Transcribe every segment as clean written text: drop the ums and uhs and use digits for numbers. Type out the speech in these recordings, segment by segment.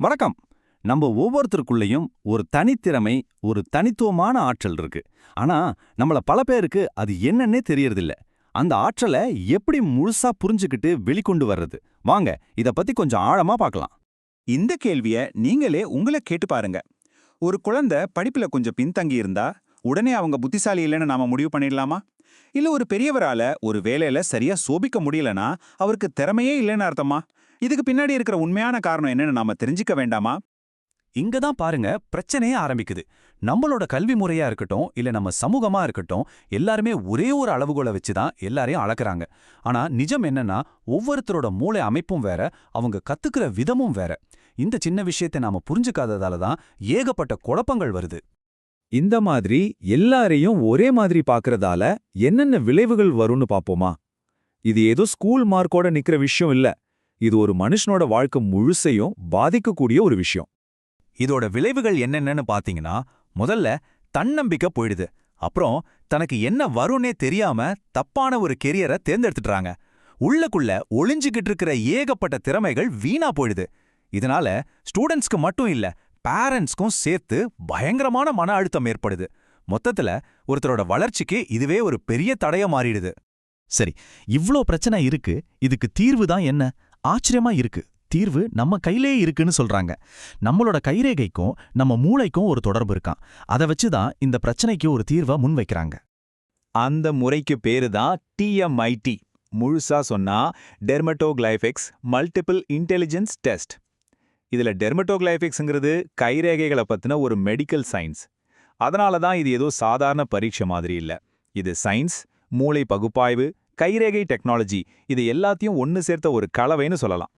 வணக்கம். நம்ம ஒவ்வொருத்தருக்குள்ளேயும் ஒரு தனித்திறமை, ஒரு தனித்துவமான ஆற்றல் இருக்கு. ஆனா, நம்மள பல பேருக்கு அது என்னன்னே தெரியறதில்ல. அந்த ஆற்றலை எப்படி முழுசா புரிஞ்சுக்கிட்டு வெளிக்கொண்டு வர்றது? வாங்க, இத பத்தி கொஞ்சம் ஆழமா பார்க்கலாம். இந்த கேள்விய நீங்களே உங்களை கேட்டு பாருங்க. ஒரு குழந்தை படிப்புல கொஞ்சம் பின்தங்கி இருந்தா உடனே அவங்க புத்திசாலி இல்லைன்னு நாம முடிவு பண்ணிடலாமா? இல்ல ஒரு பெரியவரால ஒரு வேலையில சரியா சோபிக்க முடியலனா அவருக்கு திறமையே இல்லைன்னு அர்த்தமா? இதுக்கு பின்னாடி இருக்கிற உண்மையான காரணம் என்னன்னு நாம தெரிஞ்சுக்க வேண்டாமா? இங்க தான் பாருங்க பிரச்சனையே ஆரம்பிக்குது. நம்மளோட கல்வி முறையா இருக்கட்டும், இல்ல நம்ம சமூகமா இருக்கட்டும், எல்லாருமே ஒரே ஒரு அளவுகோலை வச்சு தான் எல்லாரையும் அளக்குறாங்க. ஆனா நிஜம் என்னன்னா, ஒவ்வொருத்தரோட மூளை அமைப்பும் வேற, அவங்க கத்துக்கிற விதமும் வேற. இந்த சின்ன விஷயத்தை நாம புரிஞ்சுக்காததால தான் ஏகப்பட்ட குழப்பங்கள் வருது. இந்த மாதிரி எல்லாரையும் ஒரே மாதிரி பார்க்கறதால என்னென்ன விளைவுகள் வரும்னு பாப்போமா? இது ஏதோ ஸ்கூல் மார்க்கோட நிக்கிற விஷயம் இல்ல. இது ஒரு மனுஷனோட வாழ்க்கை முழுசையும் பாதிக்கக்கூடிய ஒரு விஷயம். இதோட விளைவுகள் என்னென்னு பாத்தீங்கன்னா, முதல்ல தன்னம்பிக்கை போயிடுது. அப்புறம் தனக்கு என்ன வரும்னே தெரியாம தப்பான ஒரு கெரியரை தேர்ந்தெடுத்துட்டாங்க. உள்ளக்குள்ள ஒளிஞ்சுகிட்டு இருக்கிற ஏகப்பட்ட திறமைகள் வீணா போயிடுது. இதனால ஸ்டூடெண்ட்ஸ்க்கு மட்டும் இல்ல, பேரண்ட்ஸ்க்கும் சேர்த்து பயங்கரமான மன அழுத்தம் ஏற்படுது. மொத்தத்துல ஒருத்தரோட வளர்ச்சிக்கு இதுவே ஒரு பெரிய தடைய மாறிடுது. சரி, இவ்ளோ பிரச்சனை இருக்கு, இதுக்கு தீர்வு தான் என்ன? ஆச்சரியமா இருக்கு. தீர்வு நம்ம கையிலே இருக்குன்னு சொல்றாங்க. நம்மளோட கைரேகைக்கும் நம்ம மூளைக்கும் ஒரு தொடர்பு இருக்கான். அதை வச்சுதான் இந்த பிரச்சனைக்கு ஒரு தீர்வை முன்வைக்கிறாங்க. அந்த முறைக்கு பேரு தான் TMIT. முழுசா சொன்னா டெர்மட்டோகிளைஃபிக்ஸ் மல்டிபிள் இன்டெலிஜென்ஸ் டெஸ்ட். இதுல டெர்மட்டோகிளைஃபிக்ஸ்ங்கிறது கைரேகைகளை பத்தின ஒரு மெடிக்கல் சயின்ஸ். அதனால தான் இது ஏதோ சாதாரண பரீட்சை மாதிரி இல்ல. இது சயின்ஸ், மூளை பகுப்பாய்வு, கைரேகை டெக்னாலஜி, இது எல்லாத்தையும் ஒன்னு சேர்த்த ஒரு கலவைன்னு சொல்லலாம்.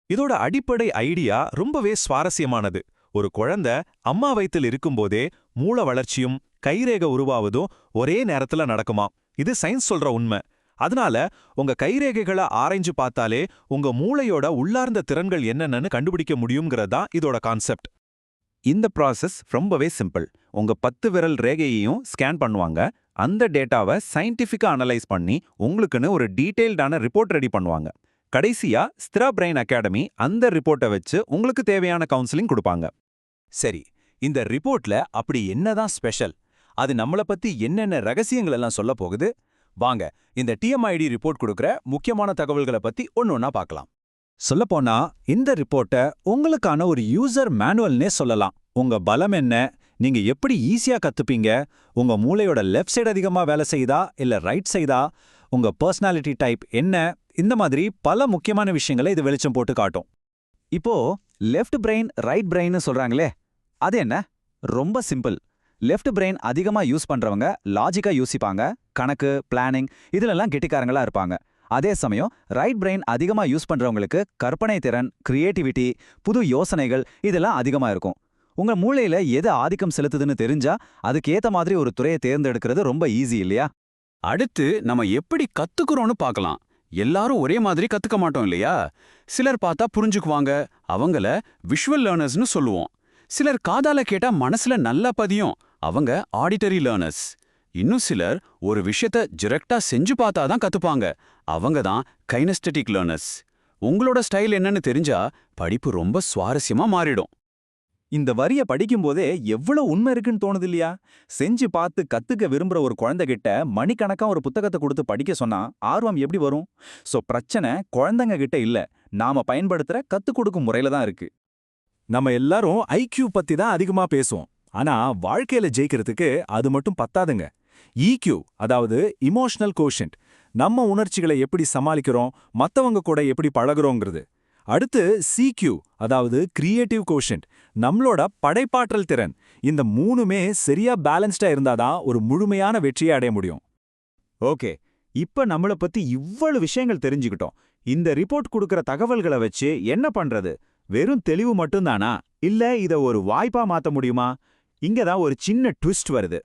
இதோட அடிப்படை ஐடியா ரொம்பவே சுவாரஸ்யமானது. ஒரு குழந்தை அம்மா வயித்துல இருக்கும்போதே மூள வளர்ச்சியும் கைரேகை உருவாவதும் ஒரே நேரத்துல நடக்குமாம். இது சயின்ஸ் சொல்ற உண்மை. அதனால உங்க கைரேகைகளை ஆராய்ஞ்சு பார்த்தாலே உங்க மூளையோட உள்ளார்ந்த திறன்கள் என்னென்னு கண்டுபிடிக்க முடியுங்கிறதா இதோட கான்செப்ட். இந்த ப்ராசஸ் ரொம்பவே சிம்பிள். உங்க 10 விரல் ரேகையையும் ஸ்கேன் பண்ணுவாங்க. அந்த டேட்டாவை சயின்டிஃபிக்கா அனலைஸ் பண்ணி உங்களுக்குன்னு ஒரு டீடைல்டான ரிப்போர்ட் ரெடி பண்ணுவாங்க. கடைசியா ஸ்திரா பிரெயின் அகாடமி அந்த ரிப்போர்ட்டை வச்சு உங்களுக்கு தேவையான கவுன்சிலிங் கொடுப்பாங்க. சரி, இந்த ரிப்போர்ட்ல அப்படி என்னதான் ஸ்பெஷல்? அது நம்மள பத்தி என்னென்ன ரகசியங்கள் எல்லாம் சொல்ல போகுது? வாங்க, இந்த TMIT ரிப்போர்ட் கொடுக்கிற முக்கியமான தகவல்களை பத்தி ஒன்னொன்னா பார்க்கலாம். சொல்லப்போனா இந்த ரிப்போர்ட்டை உங்களுக்கான ஒரு யூசர் மேனுவல்னே சொல்லலாம். உங்க பலம் என்ன, நீங்க எப்படி ஈஸியா கத்துப்பீங்க, உங்க மூளையோட லெஃப்ட் சைடு அதிகமா வேலை செய்தா இல்ல ரைட் சைடா, உங்க பர்சனாலிட்டி டைப் என்ன, இந்த மாதிரி பல முக்கியமான விஷயங்களை இது வெளிச்சம் போட்டு காட்டும். இப்போ லெஃப்ட் பிரெயின் ரைட் பிரெயின் சொல்றாங்களே, அது என்ன? ரொம்ப சிம்பிள். லெஃப்ட் பிரெயின் அதிகமா யூஸ் பண்றவங்க லாஜிக்கா யோசிப்பாங்க, கணக்கு, பிளானிங் இதுலெல்லாம் கெட்டிக்காரங்களா இருப்பாங்க. அதே சமயம் ரைட் பிரெயின் அதிகமா யூஸ் பண்றவங்களுக்கு கற்பனை திறன், கிரியேட்டிவிட்டி, புது யோசனைகள் இதெல்லாம் அதிகமா இருக்கும். உங்க மூளையில எது ஆதிக்கம் செலுத்துதுன்னு தெரிஞ்சா அதுக்கு ஏத்த மாதிரி ஒரு துறையை தேர்ந்தெடுக்கிறது ரொம்ப ஈஸி இல்லையா? அடுத்து நம்ம எப்படி கத்துக்கிறோம்னு பார்க்கலாம். எல்லாரும் ஒரே மாதிரி கத்துக்க மாட்டோம் இல்லையா? சிலர் பார்த்தா புரிஞ்சுக்குவாங்க, அவங்கள விஷுவல் லேர்னர்ஸ்னு சொல்லுவோம். சிலர் காதால கேட்டா மனசுல நல்லா பதியும், அவங்க ஆடிட்டரி லேர்னர்ஸ். இன்னும் சிலர் ஒரு விஷயத்த டிரெக்டா செஞ்சு பார்த்தா தான் கத்துப்பாங்க, அவங்க தான் கைனஸ்டெட்டிக் லேர்னர்ஸ். உங்களோட ஸ்டைல் என்னன்னு தெரிஞ்சா படிப்பு ரொம்ப சுவாரஸ்யமா மாறிடும். இந்த வரிய படிக்கும்போதே எவ்வளவு உண்மை இருக்குன்னு தோணுது இல்லையா? செஞ்சு பார்த்து கத்துக்க விரும்புற ஒரு குழந்தைகிட்ட மணிக்கணக்கா ஒரு புத்தகத்தை கொடுத்து படிக்க சொன்னா ஆர்வம் எப்படி வரும்? சோ பிரச்சனை குழந்தைங்க கிட்ட இல்ல, நாம பயன்படுத்துற கத்துக் கொடுக்கும் முறையில தான் இருக்கு. நம்ம எல்லாரும் IQ பத்தி தான் அதிகமா பேசுவோம். ஆனா வாழ்க்கையில ஜெயிக்கிறதுக்கு அது மட்டும் பத்தாதுங்க. EQ, அதாவது இமோஷனல் கோஷன்ட், நம்ம உணர்ச்சிகளை எப்படி சமாளிக்கிறோம், மத்தவங்க கூட எப்படி பழகுறோங்கிறது. அடுத்து CQ, அதாவது கிரியேட்டிவ் கோஷன்ட், நம்மளோட படைப்பாற்றல் திறன். இந்த மூணுமே சரியா பேலன்ஸ்டா இருந்தாதான் ஒரு முழுமையான வெற்றியை அடைய முடியும். ஓகே, இப்ப நம்மள பத்தி இவ்வளவு விஷயங்கள் தெரிஞ்சுக்கிட்டோம். இந்த ரிப்போர்ட் கொடுக்கிற தகவல்களை வச்சு என்ன பண்றது? வெறும் தெளிவு மட்டும்தானா, இல்ல இத ஒரு வாய்ப்பா மாத்த முடியுமா? இங்கதான் ஒரு சின்ன ட்விஸ்ட் வருது.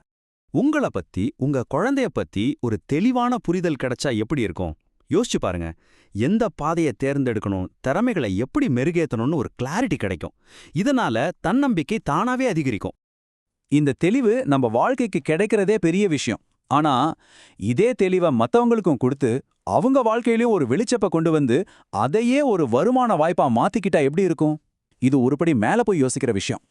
உங்கள பத்தி, உங்க குழந்தைய பத்தி ஒரு தெளிவான புரிதல் கிடைச்சா எப்படி இருக்கும்? யோசிச்சு பாருங்க. எந்த பாதையை தேர்ந்தெடுக்கணும், திறமைகளை எப்படி மெருகேத்தணும்னு ஒரு கிளாரிட்டி கிடைக்கும். இதனால தன்னம்பிக்கை தானாவே அதிகரிக்கும். இந்த தெளிவு நம்ம வாழ்க்கைக்கு கிடைக்கிறதே பெரிய விஷயம். ஆனா இதே தெளிவை மத்தவங்களுக்கும் கொடுத்து அவங்க வாழ்க்கையிலயும் ஒரு வெளிச்சப்ப கொண்டு வந்து அதையே ஒரு வருமான வாய்ப்பா மாத்திக்கிட்டா எப்படி இருக்கும்? இது ஒருபடி மேல போய் யோசிக்கிற விஷயம்.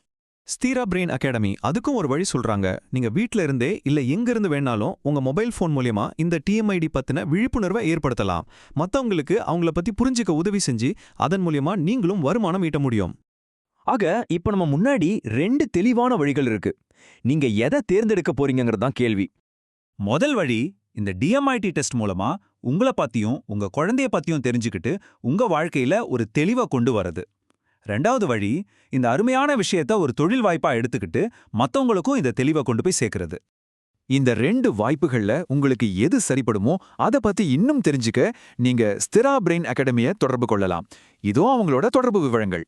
ஸ்தீரா பிரெயின் அகாடமி அதுக்கும் ஒரு வழி சொல்றாங்க. நீங்க வீட்ல இருந்தே இல்ல எங்க இருந்து வேணாலும் உங்க மொபைல் போன் மூலமா இந்த TMID பத்தின விழிப்புணர்வை ஏற்படுத்தலாம். மத்தவங்களுக்கு அவங்கள பத்தி புரிஞ்சுக்க உதவி செஞ்சு அதன் மூலமா நீங்களும் வருமானம் ஈட்ட முடியும். ஆக இப்ப நம்ம முன்னாடி 2 தெளிவான வழிகள் இருக்கு. நீங்க எதை தேர்ந்தெடுக்க போறீங்கங்கிறது தான் கேள்வி. முதல் வழி, இந்த DMIT டெஸ்ட் மூலமா உங்கள பத்தியும் உங்க குழந்தைய பத்தியும் தெரிஞ்சுக்கிட்டு உங்க வாழ்க்கையில ஒரு தெளிவை கொண்டு வரது. ரெண்டாவது வழி, இந்த அருமையான விஷயத்த ஒரு தொழில் வாய்ப்பா எடுத்துக்கிட்டு மத்தவங்களுக்கும் இந்த தெளிவை கொண்டு போய் சேர்க்கிறது. இந்த 2 வாய்ப்புகள்ல உங்களுக்கு எது சரிப்படுமோ அத பத்தி இன்னும் தெரிஞ்சுக்க நீங்க ஸ்திரா பிரெயின் அகாடமியை தொடர்பு கொள்ளலாம். இதோ அவங்களோட தொடர்பு விவரங்கள்.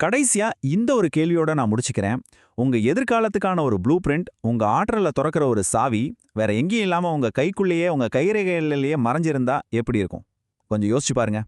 கடைசியா இந்த ஒரு கேள்வியோட நான் முடிச்சுக்கிறேன். உங்க எதிர்காலத்துக்கான ஒரு ப்ளூ பிரிண்ட், உங்க ஆற்றலை திறக்கிற ஒரு சாவி, வேற எங்கேயும் இல்லாம உங்க கைக்குள்ளேயே உங்க கைரேகையிலேயே மறைஞ்சிருந்தா எப்படி இருக்கும்? கொஞ்சம் யோசிச்சு பாருங்க.